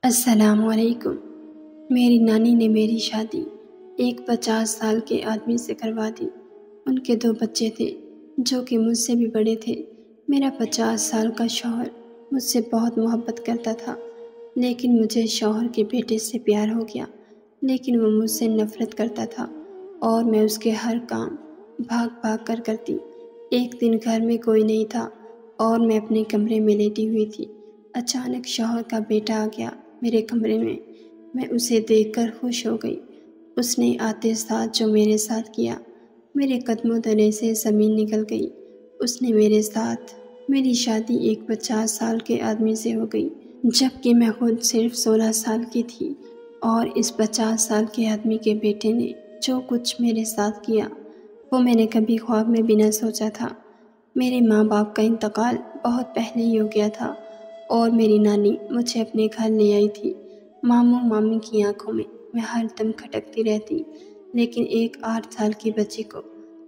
السلام علیکم۔ میری نانی نے میری شادی ایک 50 سال کے آدمی سے کروا دی۔ ان کے 2 بچے تھے جو کہ مجھ سے بھی بڑے تھے۔ میرا 50 سال کا شوہر مجھ سے بہت محبت کرتا تھا، لیکن مجھے شوہر کے بیٹے سے پیار ہو گیا، لیکن وہ مجھ سے نفرت کرتا تھا اور میں اس کے ہر کام بھاگ بھاگ کر کرتی۔ ایک دن گھر میں کوئی نہیں تھا اور میں اپنے کمرے میں لیٹی ہوئی تھی۔ اچانک شوہر کا بیٹا آ گیا میرے کمرے میں۔ میں اسے دیکھ کر خوش ہو گئی۔ اس نے آتے ساتھ جو میرے ساتھ کیا، میرے قدموں تلے سے زمین نکل گئی۔ اس نے میرے ساتھ میری شادی ایک 50 سال کے آدمی سے ہو گئی، جبکہ میں خود صرف 16 سال کی تھی۔ اور اس 50 سال کے آدمی کے بیٹے نے جو کچھ میرے ساتھ کیا وہ میں نے کبھی خواب میں بھی نہ سوچا تھا۔ میرے ماں باپ کا انتقال بہت پہلے ہی ہو گیا تھا اور میری نانی مجھے اپنے گھر لے آئی تھی۔ ماموں مامی کی آنکھوں میں ہر دم کھٹکتی رہتی، لیکن ایک 8 سال کی بچی کو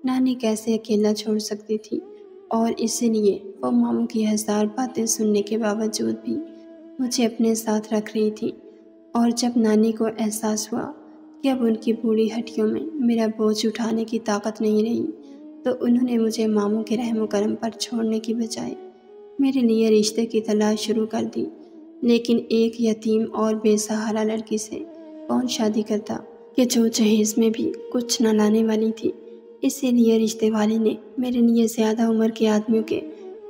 نانی کیسے اکیلا چھوڑ سکتی تھی، اور اسی لیے وہ ماموں کی 1000 باتیں سننے کے باوجود بھی مجھے اپنے ساتھ رکھ رہی تھی۔ اور جب نانی کو احساس ہوا کہ اب ان کی بوڑھی ہڈیوں میں میرا بوجھ اٹھانے کی طاقت نہیں رہی، تو انہوں نے مجھے ماموں کے رحم و کرم پر چھوڑنے کی بجائے میرے لیے رشتے کی تلاش شروع کر دی۔ لیکن ایک یتیم اور بے سہارا لڑکی سے کون شادی کرتا کہ جو جہیز میں بھی کچھ نہ لانے والی تھی؟ اسی لیے رشتے والی نے میرے لیے زیادہ عمر کے آدمیوں کے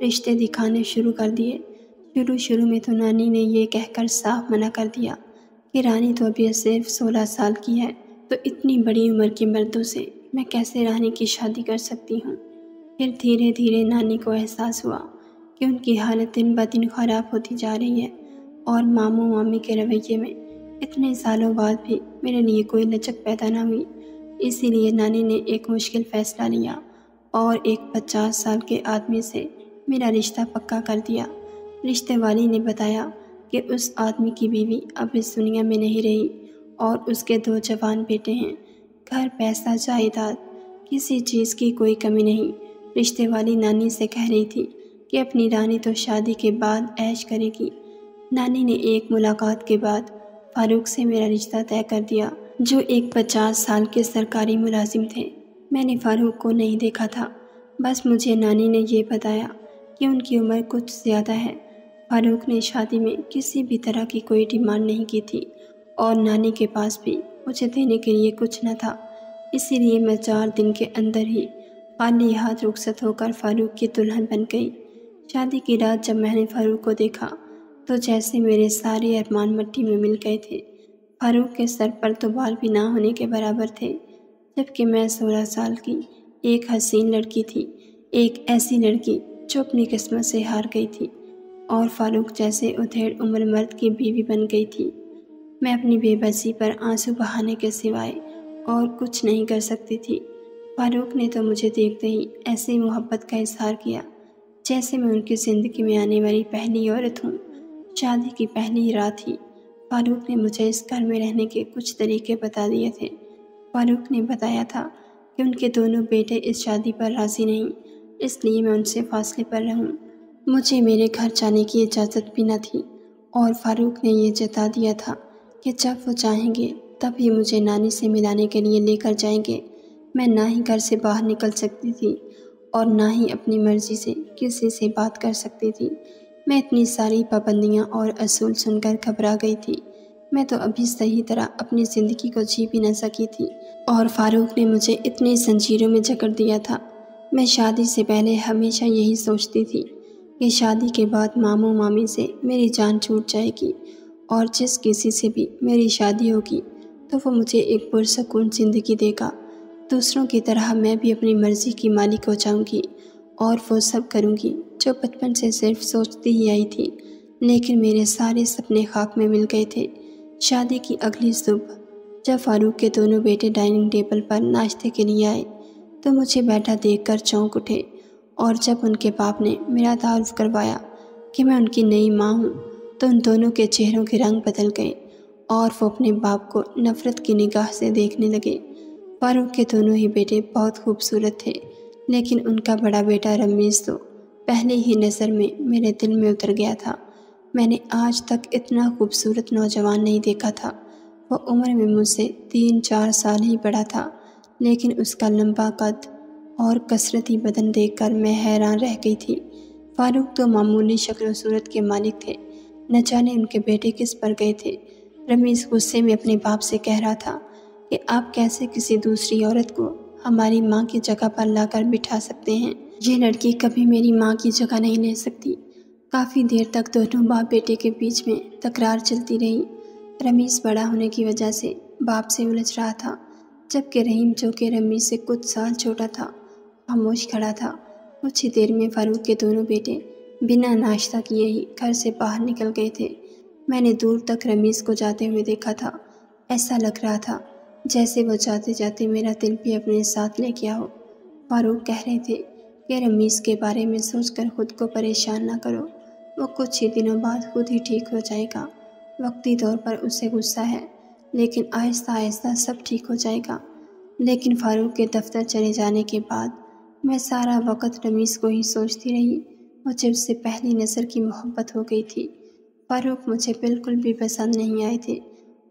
رشتے دکھانے شروع کر دیے۔ شروع میں تو نانی نے یہ کہہ کر صاف منع کر دیا کہ رانی تو ابھی صرف 16 سال کی ہے، تو اتنی بڑی عمر کے مردوں سے میں کیسے رانی کی شادی کر سکتی ہوں۔ پھر دھیرے دھیرے نانی کو احساس ہوا کہ ان کی حالت دن بدن خراب ہوتی جا رہی ہے، اور ماموں مامی کے رویے میں اتنے سالوں بعد بھی میرے لیے کوئی لچک پیدا نہ ہوئی۔ اسی لیے نانی نے ایک مشکل فیصلہ لیا اور ایک 50 سال کے آدمی سے میرا رشتہ پکا کر دیا۔ رشتے والی نے بتایا کہ اس آدمی کی بیوی اب اس دنیا میں نہیں رہی اور اس کے 2 جوان بیٹے ہیں۔ گھر، پیسہ، جائیداد، کسی چیز کی کوئی کمی نہیں۔ رشتے والی نانی سے کہہ رہی تھی کہ اپنی رانی تو شادی کے بعد عیش کرے گی۔ نانی نے ایک ملاقات کے بعد فاروق سے میرا رشتہ طے کر دیا، جو ایک 50 سال کے سرکاری ملازم تھے۔ میں نے فاروق کو نہیں دیکھا تھا، بس مجھے نانی نے یہ بتایا کہ ان کی عمر کچھ زیادہ ہے۔ فاروق نے شادی میں کسی بھی طرح کی کوئی ڈیمانڈ نہیں کی تھی، اور نانی کے پاس بھی مجھے دینے کے لیے کچھ نہ تھا۔ اسی لیے میں 4 دن کے اندر ہی خالی ہاتھ رخصت ہو کر فاروق کی دلہن بن گئی۔ شادی کی رات جب میں نے فاروق کو دیکھا تو جیسے میرے سارے ارمان مٹی میں مل گئے تھے۔ فاروق کے سر پر تو بال بھی نہ ہونے کے برابر تھے، جبکہ میں 16 سال کی ایک حسین لڑکی تھی، ایک ایسی لڑکی جو اپنی قسمت سے ہار گئی تھی، اور فاروق جیسے ادھیڑ عمر مرد کی بیوی بن گئی تھی۔ میں اپنی بے بسی پر آنسو بہانے کے سوائے اور کچھ نہیں کر سکتی تھی۔ فاروق نے تو مجھے دیکھتے ہی ایسی محبت کا اظہار کیا جیسے میں ان کی زندگی میں آنے والی پہلی عورت ہوں۔ شادی کی پہلی رات ہی فاروق نے مجھے اس گھر میں رہنے کے کچھ طریقے بتا دیے تھے۔ فاروق نے بتایا تھا کہ ان کے دونوں بیٹے اس شادی پر راضی نہیں، اس لیے میں ان سے فاصلے پر رہوں۔ مجھے میرے گھر جانے کی اجازت بھی نہ تھی، اور فاروق نے یہ جتا دیا تھا کہ جب وہ چاہیں گے تب ہی مجھے نانی سے ملانے کے لیے لے کر جائیں گے۔ میں نہ ہی گھر سے باہر نکل سکتی تھی اور نہ ہی اپنی مرضی سے کسی سے بات کر سکتی تھی۔ میں اتنی ساری پابندیاں اور اصول سن کر گھبرا گئی تھی۔ میں تو ابھی صحیح طرح اپنی زندگی کو جی بھی نہ سکی تھی، اور فاروق نے مجھے اتنی زنجیروں میں جکڑ دیا تھا۔ میں شادی سے پہلے ہمیشہ یہی سوچتی تھی کہ شادی کے بعد ماموں مامی سے میری جان چھوٹ جائے گی، اور جس کسی سے بھی میری شادی ہوگی تو وہ مجھے ایک پرسکون زندگی دے گا۔ دوسروں کی طرح میں بھی اپنی مرضی کی مالک ہو جاؤں گی اور وہ سب کروں گی جو بچپن سے صرف سوچتی ہی آئی تھی، لیکن میرے سارے سپنے خاک میں مل گئے تھے۔ شادی کی اگلی صبح جب فاروق کے دونوں بیٹے ڈائننگ ٹیبل پر ناشتے کے لیے آئے تو مجھے بیٹھا دیکھ کر چونک اٹھے، اور جب ان کے باپ نے میرا تعارف کروایا کہ میں ان کی نئی ماں ہوں تو ان دونوں کے چہروں کے رنگ بدل گئے اور وہ اپنے باپ کو نفرت کی نگاہ سے دیکھنے لگے۔ فاروق کے دونوں ہی بیٹے بہت خوبصورت تھے، لیکن ان کا بڑا بیٹا رمیز تو پہلے ہی نظر میں میرے دل میں اتر گیا تھا۔ میں نے آج تک اتنا خوبصورت نوجوان نہیں دیکھا تھا۔ وہ عمر میں مجھ سے 3-4 سال ہی بڑا تھا، لیکن اس کا لمبا قد اور کثرتی بدن دیکھ کر میں حیران رہ گئی تھی۔ فاروق تو معمولی شکل و صورت کے مالک تھے، نہ جانے ان کے بیٹے کس پر گئے تھے۔ رمیز غصے میں اپنے باپ سے کہہ رہا تھا کہ آپ کیسے کسی دوسری عورت کو ہماری ماں کی جگہ پر لا کر بٹھا سکتے ہیں؟ یہ لڑکی کبھی میری ماں کی جگہ نہیں لے سکتی۔ کافی دیر تک دونوں باپ بیٹے کے بیچ میں تکرار چلتی رہی۔ رمیز بڑا ہونے کی وجہ سے باپ سے الجھ رہا تھا، جبکہ رحیم جو کہ رمیز سے کچھ سال چھوٹا تھا خاموش کھڑا تھا۔ کچھ ہی دیر میں فاروق کے دونوں بیٹے بنا ناشتہ کیے ہی گھر سے باہر نکل گئے تھے۔ میں نے دور تک رمیز کو جاتے ہوئے دیکھا تھا۔ ایسا لگ رہا تھا جیسے وہ جاتے جاتے میرا دل بھی اپنے ساتھ لے گیا ہو۔ فاروق کہہ رہے تھے کہ رمیز کے بارے میں سوچ کر خود کو پریشان نہ کرو، وہ کچھ ہی دنوں بعد خود ہی ٹھیک ہو جائے گا۔ وقتی طور پر اسے غصہ ہے، لیکن آہستہ آہستہ سب ٹھیک ہو جائے گا۔ لیکن فاروق کے دفتر چلے جانے کے بعد میں سارا وقت رمیز کو ہی سوچتی رہی۔ مجھے اس سے پہلی نظر کی محبت ہو گئی تھی۔ فاروق مجھے بالکل بھی پسند نہیں آئے تھے،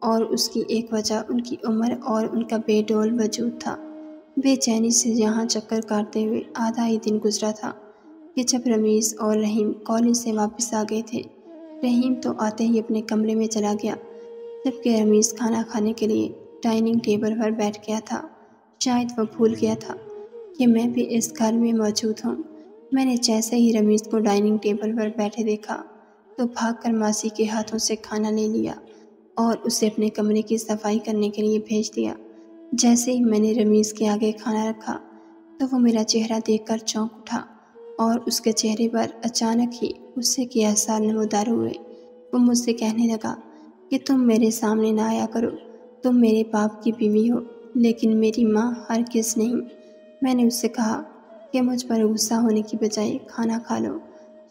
اور اس کی ایک وجہ ان کی عمر اور ان کا بے ڈول وجود تھا۔ بے چینی سے یہاں چکر کاٹتے ہوئے آدھا ہی دن گزرا تھا کہ جب رمیز اور رحیم کالج سے واپس آ گئے تھے۔ رحیم تو آتے ہی اپنے کمرے میں چلا گیا، جبکہ رمیز کھانا کھانے کے لیے ڈائننگ ٹیبل پر بیٹھ گیا تھا۔ شاید وہ بھول گیا تھا کہ میں بھی اس گھر میں موجود ہوں۔ میں نے جیسے ہی رمیز کو ڈائننگ ٹیبل پر بیٹھے دیکھا تو بھاگ کر ماسی کے ہاتھوں سے کھانا لے لیا اور اسے اپنے کمرے کی صفائی کرنے کے لیے بھیج دیا۔ جیسے ہی میں نے رمیز کے آگے کھانا رکھا تو وہ میرا چہرہ دیکھ کر چونک اٹھا، اور اس کے چہرے پر اچانک ہی غصے کے آثار نمودار ہوئے۔ وہ مجھ سے کہنے لگا کہ تم میرے سامنے نہ آیا کرو، تم میرے باپ کی بیوی ہو لیکن میری ماں ہرگز نہیں۔ میں نے اس سے کہا کہ مجھ پر غصہ ہونے کی بجائے کھانا کھا لو۔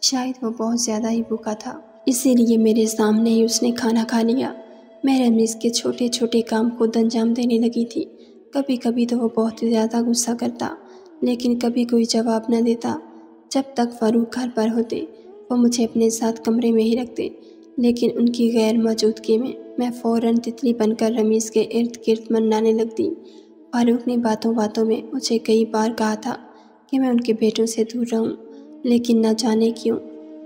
شاید وہ بہت زیادہ ہی بھوکا تھا، اسی لیے میرے سامنے ہی اس نے کھانا کھا لیا۔ میں رمیز کے چھوٹے چھوٹے کام خود انجام دینے لگی تھی۔ کبھی کبھی تو وہ بہت زیادہ غصہ کرتا، لیکن کبھی کوئی جواب نہ دیتا۔ جب تک فاروق گھر پر ہوتے وہ مجھے اپنے ساتھ کمرے میں ہی رکھتے، لیکن ان کی غیر موجودگی میں فوراً تتلی بن کر رمیز کے ارد گرد منڈلانے لگتی۔ فاروق نے باتوں باتوں میں مجھے کئی بار کہا تھا کہ میں ان کے بیٹوں سے دور رہوں، لیکن نہ جانے کیوں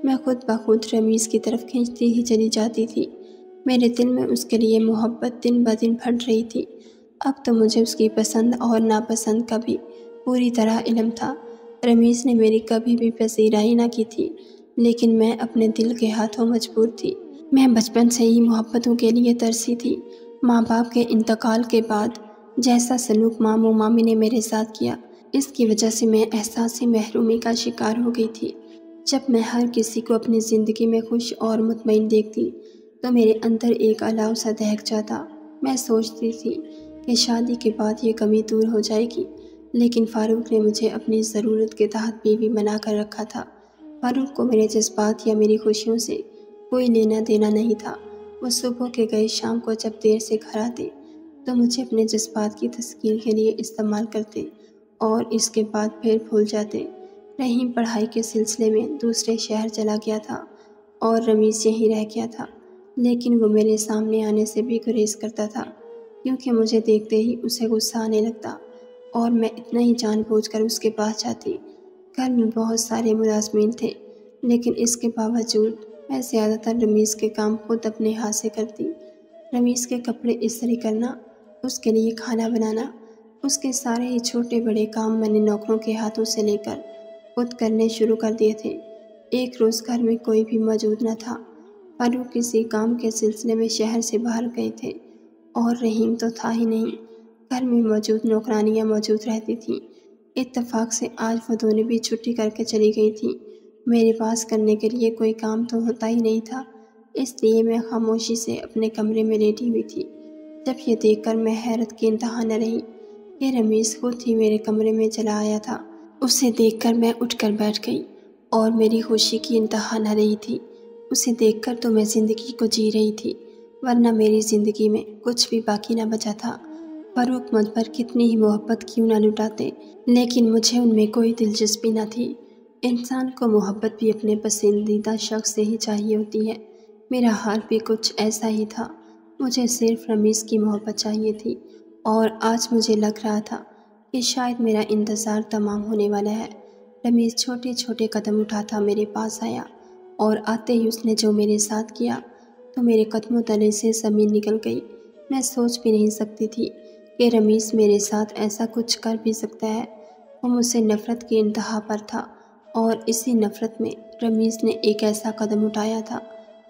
میں خود بخود رمیز کی طرف کھینچتی ہی چلی جاتی تھی۔ میرے دل میں اس کے لیے محبت دن بدن بڑھ رہی تھی۔ اب تو مجھے اس کی پسند اور ناپسند کا بھی پوری طرح علم تھا۔ رمیز نے میری کبھی بھی پذیرائی نہ کی تھی، لیکن میں اپنے دل کے ہاتھوں مجبور تھی۔ میں بچپن سے ہی محبتوں کے لیے ترسی تھی۔ ماں باپ کے انتقال کے بعد جیسا سلوک ماموں مامی نے میرے ساتھ کیا، اس کی وجہ سے میں احساس محرومی کا شکار ہو گئی تھی۔ جب میں ہر کسی کو اپنی زندگی میں خوش اور مطمئن دیکھتی تو میرے اندر ایک الاؤ سا دہک جاتا۔ میں سوچتی تھی کہ شادی کے بعد یہ کمی دور ہو جائے گی، لیکن فاروق نے مجھے اپنی ضرورت کے تحت بیوی بنا کر رکھا تھا۔ فاروق کو میرے جذبات یا میری خوشیوں سے کوئی لینا دینا نہیں تھا۔ وہ صبح کے گئے شام کو جب دیر سے گھر آتے تو مجھے اپنے جذبات کی تسکین کے لیے استعمال کرتے اور اس کے بعد پھر بھول جاتے۔ رحیم پڑھائی کے سلسلے میں دوسرے شہر چلا گیا تھا اور رمیز یہیں رہ گیا تھا، لیکن وہ میرے سامنے آنے سے بھی گریز کرتا تھا، کیونکہ مجھے دیکھتے ہی اسے غصہ آنے لگتا اور میں اتنا ہی جان بوجھ کر اس کے پاس جاتی۔ گھر میں بہت سارے ملازمین تھے، لیکن اس کے باوجود میں زیادہ تر رمیز کے کام خود اپنے ہاتھ سے کرتی۔ رمیز کے کپڑے استری کرنا، اس کے لیے کھانا بنانا، اس کے سارے ہی چھوٹے بڑے کام میں نے نوکروں کے ہاتھوں سے لے کر خود کرنے شروع کر دیے تھے۔ ایک روز گھر میں کوئی بھی موجود نہ تھا۔ فاروق کسی کام کے سلسلے میں شہر سے باہر گئے تھے اور رحیم تو تھا ہی نہیں۔ گھر میں موجود نوکرانیاں موجود رہتی تھیں۔ اتفاق سے آج وہ دونوں بھی چھٹی کر کے چلی گئی تھیں۔ میرے پاس کرنے کے لیے کوئی کام تو ہوتا ہی نہیں تھا، اس لیے میں خاموشی سے اپنے کمرے میں لیٹی ہوئی تھی۔ جب یہ دیکھ کر میں حیرت کی انتہا نہ رہی کہ رمیز خود ہی میرے کمرے میں چلا آیا تھا۔ اسے دیکھ کر میں اٹھ کر بیٹھ گئی اور میری خوشی کی انتہا نہ رہی تھی۔ اسے دیکھ کر تو میں زندگی کو جی رہی تھی، ورنہ میری زندگی میں کچھ بھی باقی نہ بچا تھا۔ فاروق مجھ پر کتنی ہی محبت کیوں نہ لٹاتے، لیکن مجھے ان میں کوئی دلچسپی نہ تھی۔ انسان کو محبت بھی اپنے پسندیدہ شخص سے ہی چاہیے ہوتی ہے، میرا حال بھی کچھ ایسا ہی تھا۔ مجھے صرف رمیز کی محبت چاہیے تھی، اور آج مجھے لگ رہا تھا کہ شاید میرا انتظار تمام ہونے والا ہے۔ رمیز چھوٹے چھوٹے قدم اٹھاتا میرے پاس آیا، اور آتے ہی اس نے جو میرے ساتھ کیا تو میرے قدموں تلے سے زمین نکل گئی۔ میں سوچ بھی نہیں سکتی تھی کہ رمیز میرے ساتھ ایسا کچھ کر بھی سکتا ہے۔ وہ مجھ سے نفرت کی انتہا پر تھا، اور اسی نفرت میں رمیز نے ایک ایسا قدم اٹھایا تھا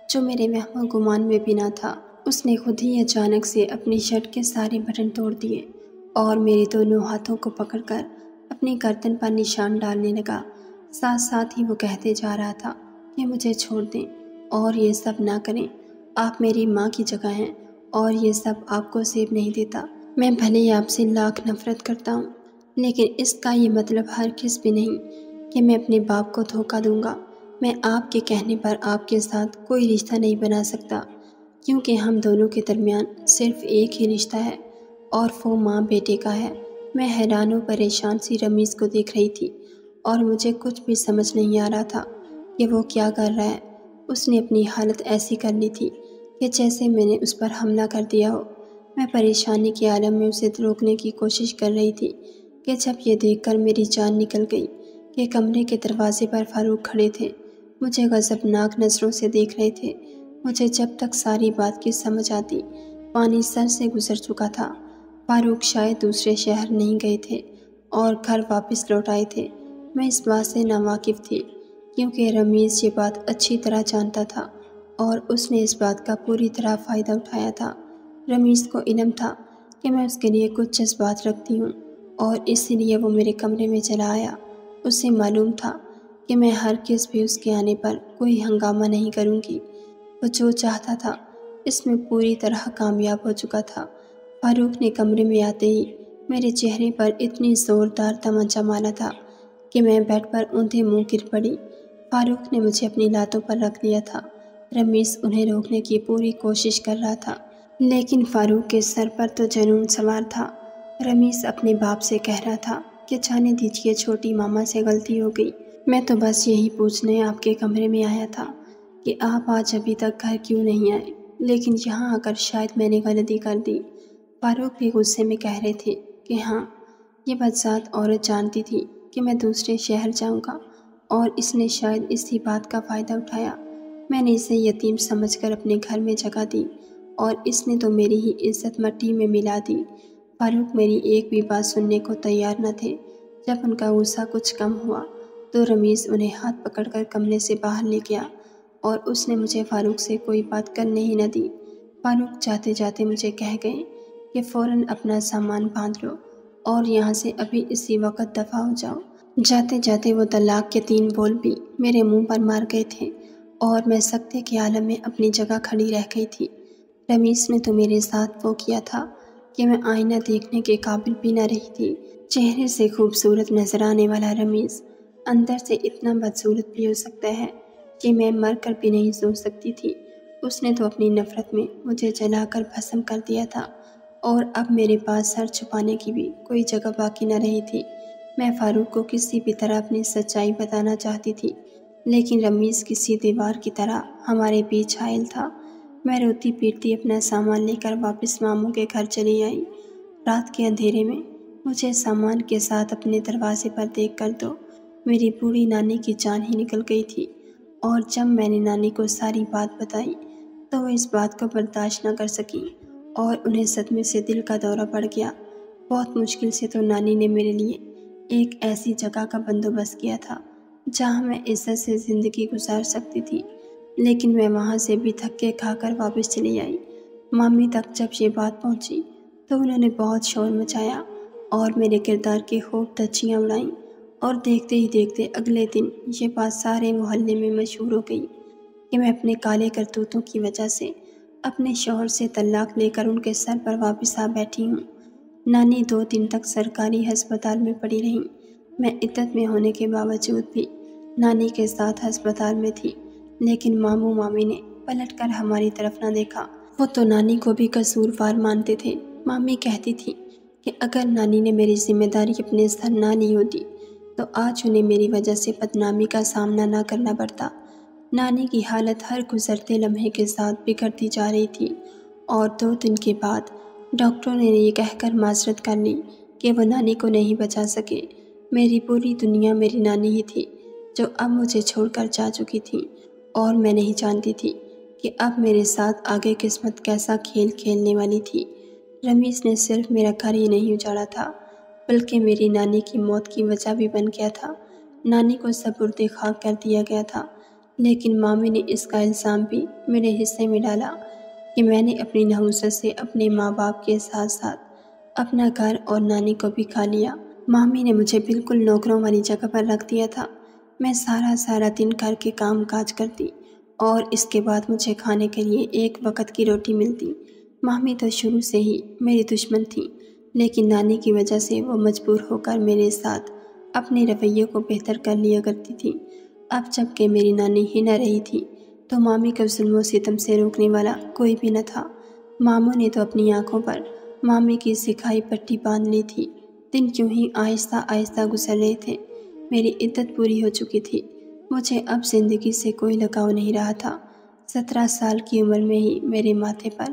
جو میرے وہم و گمان میں بھی نہ تھا۔ اس نے خود ہی اچانک سے اپنی شرٹ کے سارے بٹن توڑ دیے اور میرے دونوں ہاتھوں کو پکڑ کر اپنی گردن پر نشان ڈالنے لگا۔ ساتھ ساتھ ہی وہ کہتے جا رہا تھا کہ مجھے چھوڑ دیں اور یہ سب نہ کریں۔ آپ میری ماں کی جگہ ہیں اور یہ سب آپ کو زیب نہیں دیتا۔ میں بھلے ہی آپ سے لاکھ نفرت کرتا ہوں، لیکن اس کا یہ مطلب ہرگز بھی نہیں کہ میں اپنے باپ کو دھوکہ دوں گا۔ میں آپ کے کہنے پر آپ کے ساتھ کوئی رشتہ نہیں بنا سکتا، کیونکہ ہم دونوں کے درمیان صرف ایک ہی رشتہ ہے، اور وہ ماں بیٹے کا ہے۔ میں حیران و پریشان سی رمیز کو دیکھ رہی تھی، اور مجھے کچھ بھی سمجھ نہیں آ رہا تھا کہ وہ کیا کر رہا ہے۔ اس نے اپنی حالت ایسی کر لی تھی کہ جیسے میں نے اس پر حملہ کر دیا ہو۔ میں پریشانی کے عالم میں اسے روکنے کی کوشش کر رہی تھی کہ جب یہ دیکھ کر میری جان نکل گئی کہ کمرے کے دروازے پر فاروق کھڑے تھے، مجھے غضبناک نظروں سے دیکھ رہے تھے۔ مجھے جب تک ساری بات کی سمجھ آتی، پانی سر سے گزر چکا تھا۔ فاروق شاید دوسرے شہر نہیں گئے تھے اور گھر واپس لوٹ آئے تھے۔ میں اس بات سے ناواقف تھی، کیونکہ رمیز یہ بات اچھی طرح جانتا تھا، اور اس نے اس بات کا پوری طرح فائدہ اٹھایا تھا۔ رمیز کو علم تھا کہ میں اس کے لیے کچھ جذبات رکھتی ہوں، اور اسی لیے وہ میرے کمرے میں چلا آیا۔ اسے معلوم تھا کہ میں ہرگز بھی اس کے آنے پر کوئی ہنگامہ نہیں کروں گی۔ وہ جو چاہتا تھا اس میں پوری طرح کامیاب ہو چکا تھا۔ فاروق نے کمرے میں آتے ہی میرے چہرے پر اتنی زوردار تمچہ مارا تھا کہ میں بیڈ پر اونھے منہ گر پڑی۔ فاروق نے مجھے اپنی لاتوں پر رکھ لیا تھا۔ رمیز انہیں روکنے کی پوری کوشش کر رہا تھا، لیکن فاروق کے سر پر تو جنون سوار تھا۔ رمیز اپنے باپ سے کہہ رہا تھا کہ جانے دیجیے، چھوٹی ماما سے غلطی ہو گئی۔ میں تو بس یہی پوچھنے آپ کے کمرے میں آیا تھا کہ آپ آج ابھی تک گھر کیوں نہیں آئے، لیکن یہاں آ کر شاید میں نے غلطی کر دی۔ فاروق بھی غصے میں کہہ رہے تھے کہ ہاں، یہ بدذات عورت جانتی تھی کہ میں دوسرے شہر جاؤں گا، اور اس نے شاید اسی بات کا فائدہ اٹھایا۔ میں نے اسے یتیم سمجھ کر اپنے گھر میں جگہ دی، اور اس نے تو میری ہی عزت مٹی میں ملا دی۔ فاروق میری ایک بھی بات سننے کو تیار نہ تھے۔ جب ان کا غصہ کچھ کم ہوا تو رمیز انہیں ہاتھ پکڑ کر کمرے سے باہر لے گیا، اور اس نے مجھے فاروق سے کوئی بات کرنے ہی نہ دی۔ فاروق جاتے جاتے مجھے کہہ گئے کہ فوراً اپنا سامان باندھ لو اور یہاں سے ابھی اسی وقت دفع ہو جاؤ۔ جاتے جاتے وہ طلاق کے 3 بول بھی میرے منہ پر مار گئے تھے، اور میں سکتے کے عالم میں اپنی جگہ کھڑی رہ گئی تھی۔ رمیز نے تو میرے ساتھ وہ کیا تھا کہ میں آئینہ دیکھنے کے قابل بھی نہ رہی تھی۔ چہرے سے خوبصورت نظر آنے والا رمیز اندر سے اتنا بدصورت بھی ہو سکتا ہے کہ میں مر کر بھی نہیں سوچ سکتی تھی۔ اس نے تو اپنی نفرت میں مجھے جلا کر بھسم کر دیا تھا، اور اب میرے پاس سر چھپانے کی بھی کوئی جگہ باقی نہ رہی تھی۔ میں فاروق کو کسی بھی طرح اپنی سچائی بتانا چاہتی تھی، لیکن رمیز کسی دیوار کی طرح ہمارے بیچ حائل تھا۔ میں روتی پیٹتی اپنا سامان لے کر واپس ماموں کے گھر چلی آئی۔ رات کے اندھیرے میں مجھے سامان کے ساتھ اپنے دروازے پر دیکھ کر تو میری بوڑھی نانی کی جان ہی نکل گئی تھی، اور جب میں نے نانی کو ساری بات بتائی تو وہ اس بات کو برداشت نہ کر سکیں، اور انہیں صدمے سے دل کا دورہ پڑ گیا۔ بہت مشکل سے تو نانی نے میرے لیے ایک ایسی جگہ کا بندوبست کیا تھا جہاں میں عزت سے زندگی گزار سکتی تھی، لیکن میں وہاں سے بھی دھکے کھا کر واپس چلی آئی۔ مامی تک جب یہ بات پہنچی تو انہوں نے بہت شور مچایا اور میرے کردار کی خوب دھچیاں اڑائیں، اور دیکھتے ہی دیکھتے اگلے دن یہ بات سارے محلے میں مشہور ہو گئی کہ میں اپنے کالے کرتوتوں کی وجہ سے اپنے شوہر سے طلاق لے کر ان کے سر پر واپس آ بیٹھی ہوں۔ نانی 2 دن تک سرکاری ہسپتال میں پڑی رہیں۔ میں عدت میں ہونے کے باوجود بھی نانی کے ساتھ ہسپتال میں تھی، لیکن ماموں مامی نے پلٹ کر ہماری طرف نہ دیکھا۔ وہ تو نانی کو بھی قصوروار مانتے تھے۔ مامی کہتی تھی کہ اگر نانی نے میری ذمہ داری اپنے سر نہ لی ہوتی تو آج انہیں میری وجہ سے بدنامی کا سامنا نہ کرنا پڑتا۔ نانی کی حالت ہر گزرتے لمحے کے ساتھ بگڑتی جا رہی تھی اور 2 دن کے بعد ڈاکٹروں نے یہ کہہ کر معذرت کر لی کہ وہ نانی کو نہیں بچا سکے۔ میری پوری دنیا میری نانی ہی تھی جو اب مجھے چھوڑ کر جا چکی تھی، اور میں نہیں جانتی تھی کہ اب میرے ساتھ آگے قسمت کیسا کھیل کھیلنے والی تھی۔ رمیز نے صرف میرا گھر ہی نہیں اجاڑا تھا بلکہ میری نانی کی موت کی وجہ بھی بن گیا تھا۔ نانی کو سپرد خاک کر دیا گیا تھا، لیکن مامی نے اس کا الزام بھی میرے حصے میں ڈالا کہ میں نے اپنی نحوست سے اپنے ماں باپ کے ساتھ ساتھ اپنا گھر اور نانی کو بھی کھا لیا۔ مامی نے مجھے بالکل نوکروں والی جگہ پر رکھ دیا تھا۔ میں سارا دن گھر کے کام کاج کرتی اور اس کے بعد مجھے کھانے کے لیے 1 وقت کی روٹی ملتی۔ مامی تو شروع سے ہی میری دشمن تھی، لیکن نانی کی وجہ سے وہ مجبور ہو کر میرے ساتھ اپنے رویے کو بہتر کر لیا کرتی تھی۔ اب جب کہ میری نانی ہی نہ رہی تھی تو مامی کو ظلم و ستم سے روکنے والا کوئی بھی نہ تھا۔ ماموں نے تو اپنی آنکھوں پر مامی کی سکھائی پٹی باندھ لی تھی۔ دن یوں ہی آہستہ گزر رہے تھے۔ میری عدت پوری ہو چکی تھی۔ مجھے اب زندگی سے کوئی لگاؤ نہیں رہا تھا۔ 17 سال کی عمر میں ہی میرے ماتھے پر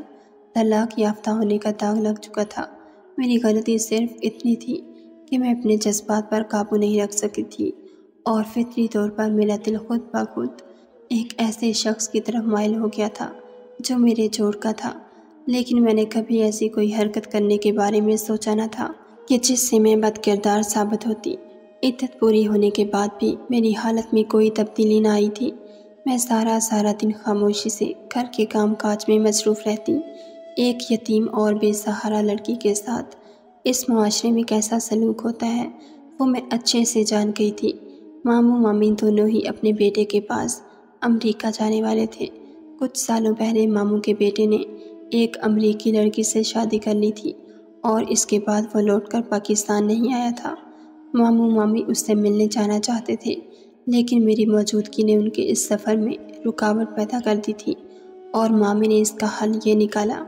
طلاق یافتہ ہونے کا داغ لگ چکا تھا۔ میری غلطی صرف اتنی تھی کہ میں اپنے جذبات پر قابو نہیں رکھ سکی تھی اور فطری طور پر میرا دل خود بخود ایک ایسے شخص کی طرف مائل ہو گیا تھا جو میرے جوڑ کا تھا، لیکن میں نے کبھی ایسی کوئی حرکت کرنے کے بارے میں سوچا نہ تھا کہ جس سے میں بد کردار ثابت ہوتی۔ عدت پوری ہونے کے بعد بھی میری حالت میں کوئی تبدیلی نہ آئی تھی۔ میں سارا دن خاموشی سے گھر کے کام کاج میں مصروف رہتی۔ ایک یتیم اور بے سہارا لڑکی کے ساتھ اس معاشرے میں کیسا سلوک ہوتا ہے وہ میں اچھے سے جان گئی تھی۔ ماموں مامی دونوں ہی اپنے بیٹے کے پاس امریکہ جانے والے تھے۔ کچھ سالوں پہلے ماموں کے بیٹے نے ایک امریکی لڑکی سے شادی کر لی تھی اور اس کے بعد وہ لوٹ کر پاکستان نہیں آیا تھا۔ ماموں مامی اس سے ملنے جانا چاہتے تھے، لیکن میری موجودگی نے ان کے اس سفر میں رکاوٹ پیدا کر دی تھی، اور مامی نے اس کا حل یہ نکالا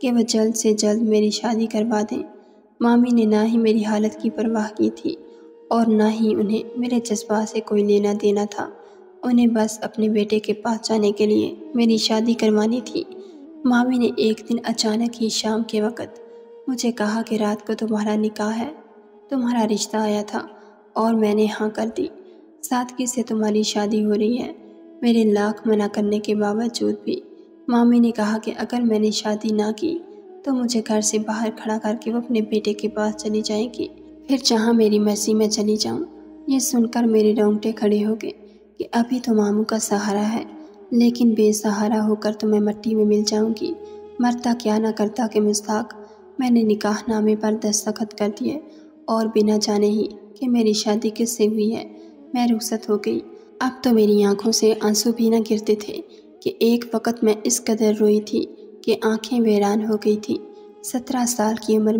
کہ وہ جلد سے جلد میری شادی کروا دیں۔ مامی نے نہ ہی میری حالت کی پرواہ کی تھی اور نہ ہی انہیں میرے جذبات سے کوئی لینا دینا تھا۔ انہیں بس اپنے بیٹے کے پاس جانے کے لیے میری شادی کروانی تھی۔ مامی نے ایک دن اچانک ہی شام کے وقت مجھے کہا کہ رات کو تمہارا نکاح ہے، تمہارا رشتہ آیا تھا اور میں نے ہاں کر دی۔ سادگی سے تمہاری شادی ہو رہی ہے۔ میرے لاکھ منع کرنے کے باوجود بھی مامی نے کہا کہ اگر میں نے شادی نہ کی تو مجھے گھر سے باہر کھڑا کر کے وہ اپنے بیٹے کے پاس چلی جائیں گی، پھر جہاں میری مرضی میں چلی جاؤں۔ یہ سن کر میرے رونگٹے کھڑے ہو گئے کہ ابھی تو ماموں کا سہارا ہے، لیکن بے سہارا ہو کر تو میں مٹی میں مل جاؤں گی۔ مرتا کیا نہ کرتا کہ مستاق میں نے نکاح نامے پر دستخط کر دیے اور بنا جانے ہی کہ میری شادی کس سے ہوئی ہے میں رخصت ہو گئی۔ اب تو میری آنکھوں سے آنسو بھی نہ گرتے تھے کہ ایک وقت میں اس قدر روئی تھی کہ آنکھیں ویران ہو گئی تھیں۔ 17 سال کی عمر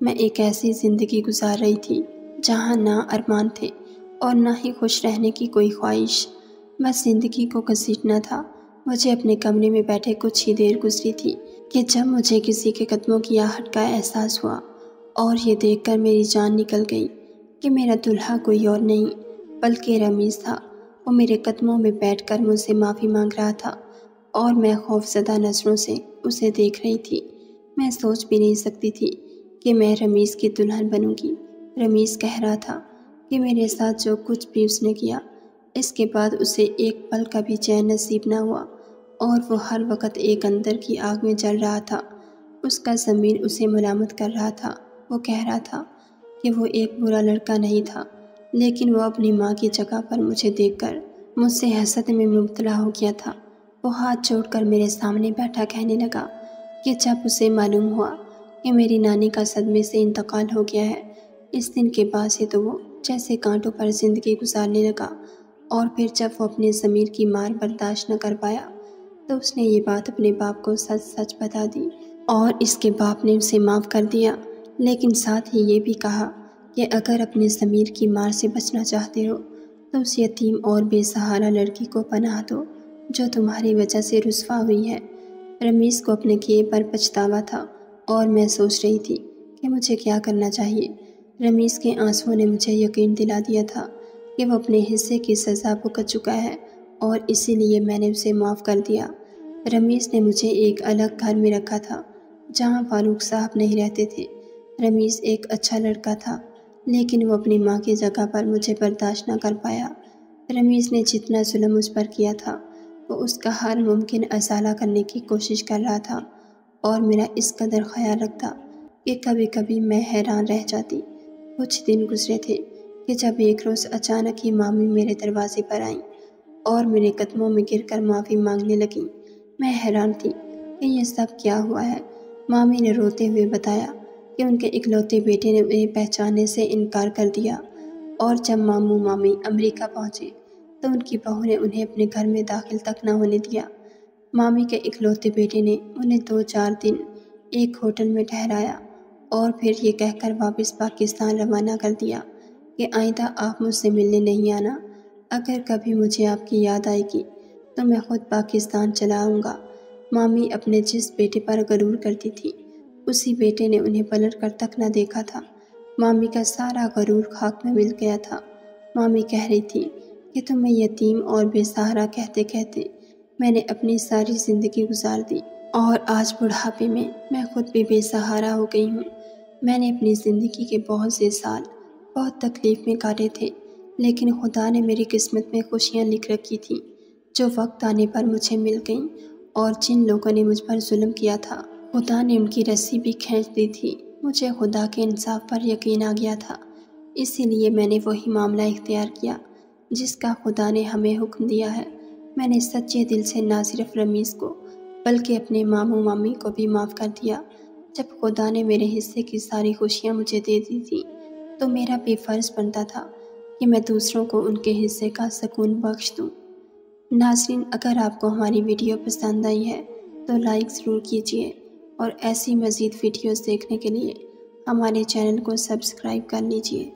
میں ایک ایسی زندگی گزار رہی تھی جہاں نہ ارمان تھے اور نہ ہی خوش رہنے کی کوئی خواہش، بس زندگی کو گھسیٹنا تھا۔ مجھے اپنے کمرے میں بیٹھے کچھ ہی دیر گزری تھی کہ جب مجھے کسی کے قدموں کی آہٹ کا احساس ہوا اور یہ دیکھ کر میری جان نکل گئی کہ میرا دلہا کوئی اور نہیں بلکہ رمیز تھا۔ وہ میرے قدموں میں بیٹھ کر مجھ سے معافی مانگ رہا تھا اور میں خوفزدہ نظروں سے اسے دیکھ رہی تھی۔ میں سوچ بھی نہیں سکتی تھی کہ میں رمیز کی دلہن بنوں گی۔ رمیز کہہ رہا تھا کہ میرے ساتھ جو کچھ بھی اس نے کیا اس کے بعد اسے ایک پل کا بھی چین نصیب نہ ہوا، اور وہ ہر وقت ایک اندر کی آگ میں جل رہا تھا۔ اس کا ضمیر اسے ملامت کر رہا تھا۔ وہ کہہ رہا تھا کہ وہ ایک برا لڑکا نہیں تھا، لیکن وہ اپنی ماں کی جگہ پر مجھے دیکھ کر مجھ سے حسد میں مبتلا ہو گیا تھا۔ وہ ہاتھ جوڑ کر میرے سامنے بیٹھا کہنے لگا کہ جب اسے معلوم ہوا کہ میری نانی کا صدمے سے انتقال ہو گیا ہے، اس دن کے بعد سے تو وہ جیسے کانٹوں پر زندگی گزارنے لگا، اور پھر جب وہ اپنے ضمیر کی مار برداشت نہ کر پایا تو اس نے یہ بات اپنے باپ کو سچ سچ بتا دی، اور اس کے باپ نے اسے معاف کر دیا، لیکن ساتھ ہی یہ بھی کہا کہ اگر اپنے ضمیر کی مار سے بچنا چاہتے ہو تو اس یتیم اور بے سہارا لڑکی کو پناہ دو جو تمہاری وجہ سے رسوا ہوئی ہے۔ رمیز کو اپنے کیے پر پچھتاوا تھا اور میں سوچ رہی تھی کہ مجھے کیا کرنا چاہیے۔ رمیز کے آنسوؤں نے مجھے یقین دلا دیا تھا کہ وہ اپنے حصے کی سزا بھگت چکا ہے اور اسی لیے میں نے اسے معاف کر دیا۔ رمیز نے مجھے ایک الگ گھر میں رکھا تھا جہاں فاروق صاحب نہیں رہتے تھے۔ رمیز ایک اچھا لڑکا تھا، لیکن وہ اپنی ماں کی جگہ پر مجھے برداشت نہ کر پایا۔ رمیز نے جتنا ظلم مجھ پر کیا تھا وہ اس کا ہر ممکن ازالہ کرنے کی کوشش کر رہا تھا، اور میرا اس قدر خیال رکھتا کہ کبھی کبھی میں حیران رہ جاتی۔ کچھ دن گزرے تھے کہ جب ایک روز اچانک ہی مامی میرے دروازے پر آئیں اور میرے قدموں میں گر کر معافی مانگنے لگیں۔ میں حیران تھی کہ یہ سب کیا ہوا ہے۔ مامی نے روتے ہوئے بتایا کہ ان کے اکلوتے بیٹے نے انہیں پہچاننے سے انکار کر دیا، اور جب ماموں مامی امریکہ پہنچے تو ان کی بہو نے انہیں اپنے گھر میں داخل تک نہ ہونے دیا۔ مامی کے اکلوتے بیٹے نے انہیں 2-4 دن ایک ہوٹل میں ٹھہرایا اور پھر یہ کہہ کر واپس پاکستان روانہ کر دیا کہ آئندہ آپ مجھ سے ملنے نہیں آنا۔ اگر کبھی مجھے آپ کی یاد آئے گی تو میں خود پاکستان چلا آؤں گا۔ مامی اپنے جس بیٹے پر غرور کرتی تھی اسی بیٹے نے انہیں پلٹ کر تک نہ دیکھا تھا۔ مامی کا سارا غرور خاک میں مل گیا تھا۔ مامی کہہ رہی تھی کہ تمہیں یتیم اور بے سہارا کہتے کہتے میں نے اپنی ساری زندگی گزار دی، اور آج بڑھاپے میں خود بھی بے سہارا ہو گئی ہوں۔ میں نے اپنی زندگی کے بہت سے سال بہت تکلیف میں کاٹے تھے، لیکن خدا نے میری قسمت میں خوشیاں لکھ رکھی تھیں جو وقت آنے پر مجھے مل گئیں، اور جن لوگوں نے مجھ پر ظلم کیا تھا خدا نے ان کی رسی بھی کھینچ دی تھی۔ مجھے خدا کے انصاف پر یقین آ گیا تھا، اسی لیے میں نے وہی معاملہ اختیار کیا جس کا خدا نے ہمیں حکم دیا ہے۔ میں نے سچے دل سے نہ صرف رمیز کو بلکہ اپنے ماموں مامی کو بھی معاف کر دیا۔ جب خدا نے میرے حصے کی ساری خوشیاں مجھے دے دی تھیں تو میرا بھی فرض بنتا تھا کہ میں دوسروں کو ان کے حصے کا سکون بخش دوں۔ ناظرین، اگر آپ کو ہماری ویڈیو پسند آئی ہے تو لائک ضرور کیجیے، اور ایسی مزید ویڈیوز دیکھنے کے لیے ہمارے چینل کو سبسکرائب کر لیجیے۔